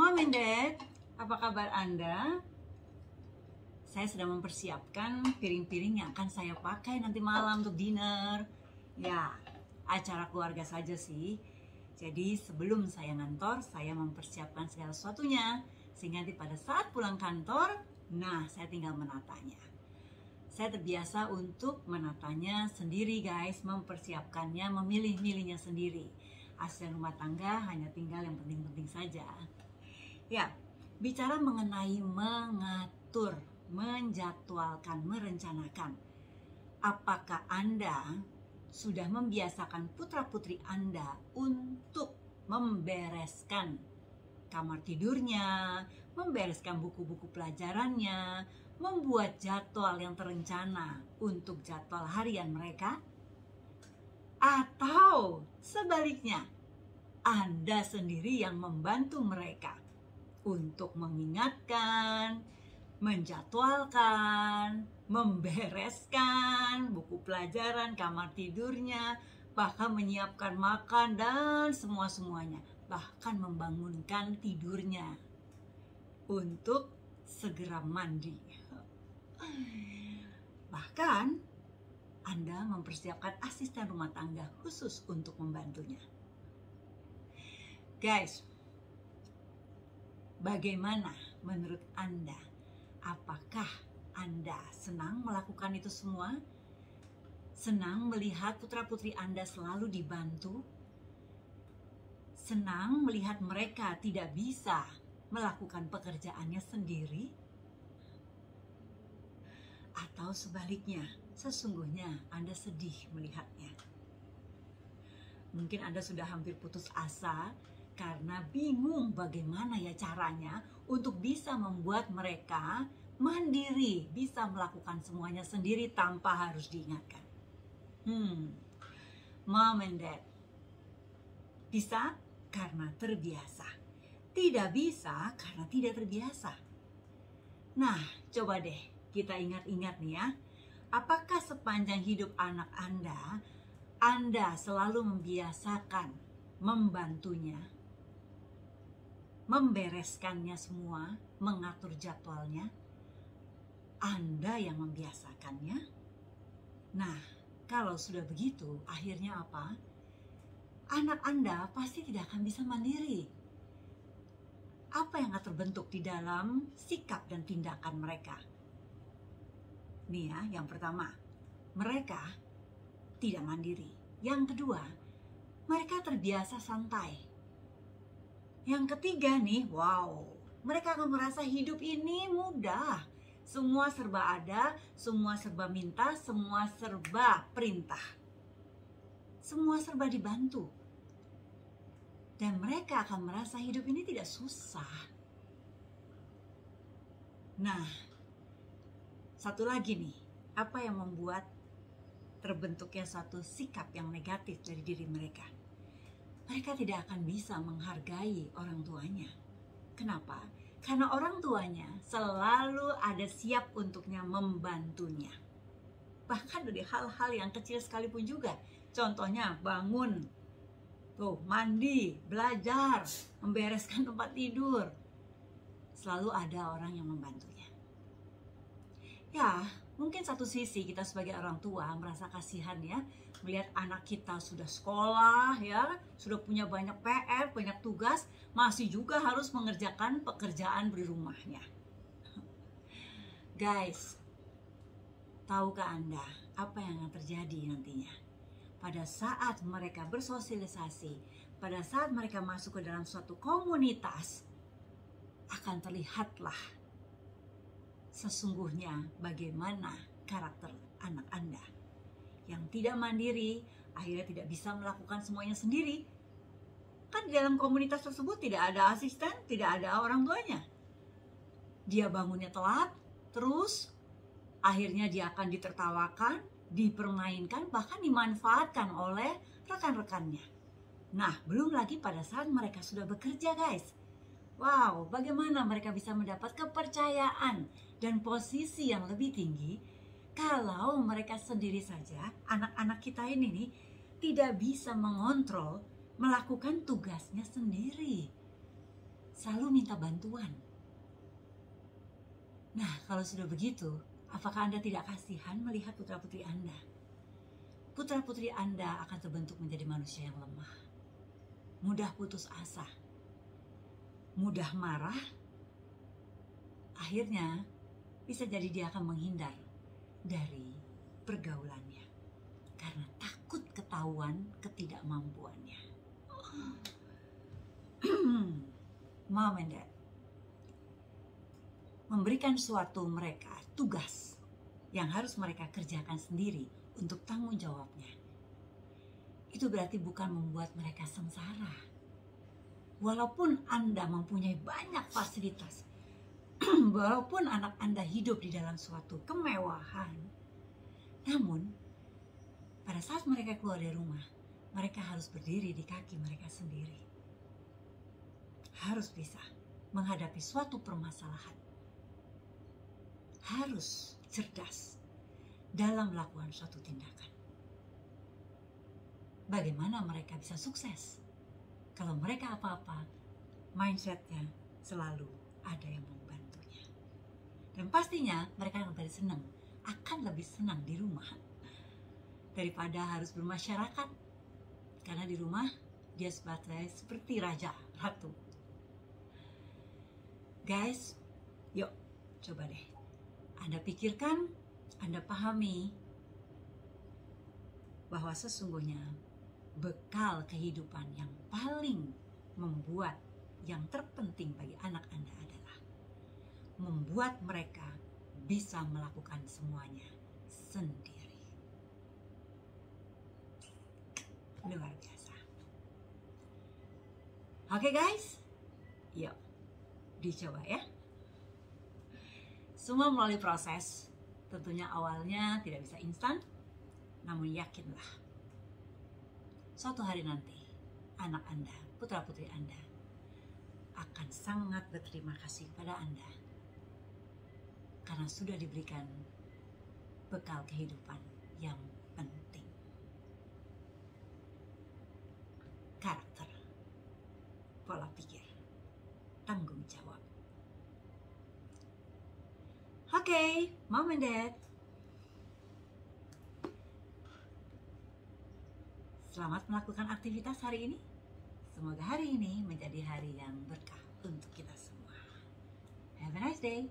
Mom and Dad, apa kabar Anda? Saya sedang mempersiapkan piring-piring yang akan saya pakai nanti malam untuk dinner. Ya, acara keluarga saja sih. Jadi sebelum saya ngantor, saya mempersiapkan segala sesuatunya. Sehingga nanti pada saat pulang kantor, nah saya tinggal menatanya. Saya terbiasa untuk menatanya sendiri guys, mempersiapkannya, memilih-milihnya sendiri. Asisten rumah tangga hanya tinggal yang penting-penting saja. Ya, bicara mengenai mengatur, menjadwalkan, merencanakan. Apakah Anda sudah membiasakan putra-putri Anda untuk membereskan kamar tidurnya, membereskan buku-buku pelajarannya, membuat jadwal yang terencana untuk jadwal harian mereka? Atau sebaliknya, Anda sendiri yang membantu mereka untuk mengingatkan, menjadwalkan, membereskan buku pelajaran, kamar tidurnya, bahkan menyiapkan makan dan semua-semuanya, bahkan membangunkan tidurnya untuk segera mandi. Bahkan Anda mempersiapkan asisten rumah tangga khusus untuk membantunya. Guys, bagaimana menurut Anda? Apakah Anda senang melakukan itu semua? Senang melihat putra-putri Anda selalu dibantu? Senang melihat mereka tidak bisa melakukan pekerjaannya sendiri? Atau sebaliknya, sesungguhnya Anda sedih melihatnya? Mungkin Anda sudah hampir putus asa karena bingung bagaimana ya caranya untuk bisa membuat mereka mandiri, bisa melakukan semuanya sendiri tanpa harus diingatkan. Mom and Dad, bisa karena terbiasa, tidak bisa karena tidak terbiasa. Nah, coba deh kita ingat-ingat nih ya, apakah sepanjang hidup anak Anda selalu membiasakan membantunya, membereskannya semua, mengatur jadwalnya? Anda yang membiasakannya? Nah, kalau sudah begitu, akhirnya apa? Anak Anda pasti tidak akan bisa mandiri. Apa yang akan terbentuk di dalam sikap dan tindakan mereka? Nih ya, yang pertama, mereka tidak mandiri. Yang kedua, mereka terbiasa santai. Yang ketiga nih, wow, mereka akan merasa hidup ini mudah. Semua serba ada, semua serba minta, semua serba perintah. Semua serba dibantu. Dan mereka akan merasa hidup ini tidak susah. Nah, satu lagi nih, apa yang membuat terbentuknya satu sikap yang negatif dari diri mereka? Mereka tidak akan bisa menghargai orang tuanya. Kenapa? Karena orang tuanya selalu ada siap untuknya membantunya. Bahkan dari hal-hal yang kecil sekalipun juga. Contohnya bangun, mandi, belajar, membereskan tempat tidur. Selalu ada orang yang membantunya. Ya, mungkin satu sisi kita sebagai orang tua merasa kasihan ya, melihat anak kita sudah sekolah ya, sudah punya banyak PR, banyak tugas, masih juga harus mengerjakan pekerjaan di rumahnya. Guys, tahukah Anda apa yang akan terjadi nantinya? Pada saat mereka bersosialisasi, pada saat mereka masuk ke dalam suatu komunitas, akan terlihatlah sesungguhnya bagaimana karakter anak Anda yang tidak mandiri, akhirnya tidak bisa melakukan semuanya sendiri. Kan di dalam komunitas tersebut tidak ada asisten, tidak ada orang tuanya. Dia bangunnya telat, terus akhirnya dia akan ditertawakan, dipermainkan, bahkan dimanfaatkan oleh rekan-rekannya. Nah, belum lagi pada saat mereka sudah bekerja guys. Wow, bagaimana mereka bisa mendapat kepercayaan dan posisi yang lebih tinggi kalau mereka sendiri saja, anak-anak kita ini nih, tidak bisa mengontrol, melakukan tugasnya sendiri. selalu minta bantuan. Nah, kalau sudah begitu, apakah Anda tidak kasihan melihat putra-putri Anda? Putra-putri Anda akan terbentuk menjadi manusia yang lemah, mudah putus asa, mudah marah. Akhirnya, bisa jadi dia akan menghindar dari pergaulannya karena takut ketahuan ketidakmampuannya. Mom and Dad, memberikan suatu mereka tugas yang harus mereka kerjakan sendiri untuk tanggung jawabnya. Itu berarti bukan membuat mereka sengsara. Walaupun Anda mempunyai banyak fasilitas, walaupun anak Anda hidup di dalam suatu kemewahan, namun pada saat mereka keluar dari rumah, mereka harus berdiri di kaki mereka sendiri. Harus bisa menghadapi suatu permasalahan. Harus cerdas dalam melakukan suatu tindakan. Bagaimana mereka bisa sukses? Kalau mereka apa-apa, mindsetnya selalu ada yang membantunya. Dan pastinya mereka akan lebih senang di rumah daripada harus bermasyarakat. Karena di rumah dia seperti raja, ratu. Guys, yuk coba deh. Anda pikirkan, Anda pahami bahwa sesungguhnya bekal kehidupan yang paling membuat yang terpenting bagi anak Anda adalah membuat mereka bisa melakukan semuanya sendiri. Luar biasa. Oke guys, yuk dicoba ya. Semua melalui proses. Tentunya awalnya tidak bisa instan, namun yakinlah suatu hari nanti anak Anda, putra-putri Anda akan sangat berterima kasih kepada Anda karena sudah diberikan bekal kehidupan yang penting. Karakter, pola pikir, tanggung jawab. Oke, Mom and Dad, selamat melakukan aktivitas hari ini. Semoga hari ini menjadi hari yang berkah untuk kita semua. Have a nice day.